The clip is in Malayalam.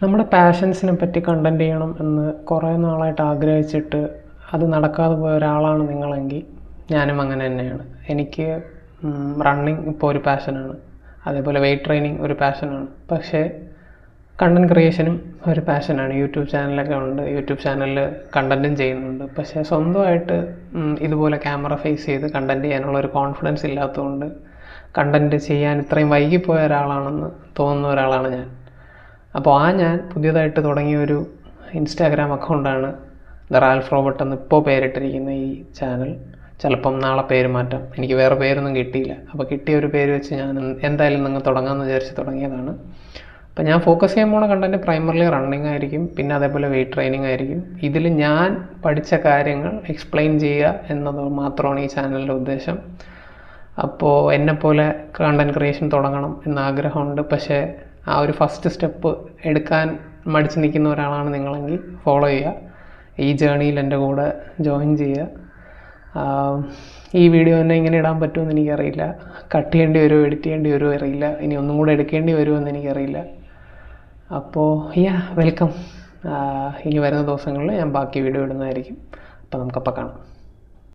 നമ്മുടെ പാഷൻസിനെ പറ്റി കണ്ടൻറ് ചെയ്യണം എന്ന് കുറേ നാളായിട്ട് ആഗ്രഹിച്ചിട്ട് അത് നടക്കാതെ പോയ ഒരാളാണ് നിങ്ങളെങ്കിൽ ഞാനും അങ്ങനെ തന്നെയാണ്. എനിക്ക് റണ്ണിങ് ഇപ്പോൾ ഒരു പാഷനാണ്, അതേപോലെ വെയ്റ്റ് ട്രെയിനിങ് ഒരു പാഷനാണ്. പക്ഷേ കണ്ടൻറ് ക്രിയേഷനും ഒരു പാഷനാണ്. യൂട്യൂബ് ചാനലൊക്കെ ഉണ്ട്, യൂട്യൂബ് ചാനലിൽ കണ്ടൻറ്റും ചെയ്യുന്നുണ്ട്. പക്ഷേ സ്വന്തമായിട്ട് ഇതുപോലെ ക്യാമറ ഫേസ് ചെയ്ത് കണ്ടൻറ് ചെയ്യാനുള്ള ഒരു കോൺഫിഡൻസ് ഇല്ലാത്തതുകൊണ്ട് കണ്ടൻറ് ചെയ്യാൻ ഇത്രയും വൈകിപ്പോയ ഒരാളാണെന്ന് തോന്നുന്ന ഒരാളാണ് ഞാൻ. അപ്പോൾ ഞാൻ പുതിയതായിട്ട് തുടങ്ങിയ ഒരു ഇൻസ്റ്റാഗ്രാം അക്കൗണ്ടാണ് ദ റാൽഫ് റോബർട്ട് എന്ന് ഇപ്പോൾ പേരിട്ടിരിക്കുന്ന ഈ ചാനൽ. ചിലപ്പം നാളെ പേര് മാറ്റാം, എനിക്ക് വേറെ പേരൊന്നും കിട്ടിയില്ല. അപ്പോൾ കിട്ടിയ ഒരു പേര് വെച്ച് ഞാൻ എന്തായാലും നിങ്ങൾ തുടങ്ങാമെന്ന് വിചാരിച്ച് തുടങ്ങിയതാണ്. അപ്പോൾ ഞാൻ ഫോക്കസ് ചെയ്യാൻ പോണ കണ്ടൻറ്റ് പ്രൈമറിലി റണ്ണിങ് ആയിരിക്കും, പിന്നെ അതേപോലെ വെയ്റ്റ് ട്രെയിനിങ് ആയിരിക്കും. ഇതിൽ ഞാൻ പഠിച്ച കാര്യങ്ങൾ എക്സ്പ്ലെയിൻ ചെയ്യുക എന്നത് മാത്രമാണ് ഈ ചാനലിൻ്റെ ഉദ്ദേശം. അപ്പോൾ എന്നെപ്പോലെ കണ്ടൻറ് ക്രിയേഷൻ തുടങ്ങണം എന്നാഗ്രഹമുണ്ട്. പക്ഷേ ആ ഒരു ഫസ്റ്റ് സ്റ്റെപ്പ് എടുക്കാൻ മടിച്ച് നിൽക്കുന്ന ഒരാളാണ് നിങ്ങളെങ്കിൽ ഫോളോ ചെയ്യുക, ഈ ജേണിയിൽ എൻ്റെ കൂടെ ജോയിൻ ചെയ്യുക. ഈ വീഡിയോ തന്നെ ഇങ്ങനെ ഇടാൻ പറ്റുമെന്ന് എനിക്കറിയില്ല, കട്ട് ചെയ്യേണ്ടി വരുമോ എഡിറ്റ് ചെയ്യേണ്ടി വരുമോ അറിയില്ല, ഇനി ഒന്നും കൂടെ എടുക്കേണ്ടി വരുമോ എന്ന് എനിക്കറിയില്ല. അപ്പോൾ വെൽക്കം. ഇനി വരുന്ന ദിവസങ്ങളിൽ ഞാൻ ബാക്കി വീഡിയോ ഇടുന്നതായിരിക്കും. അപ്പോൾ നമുക്കപ്പോൾ കാണാം.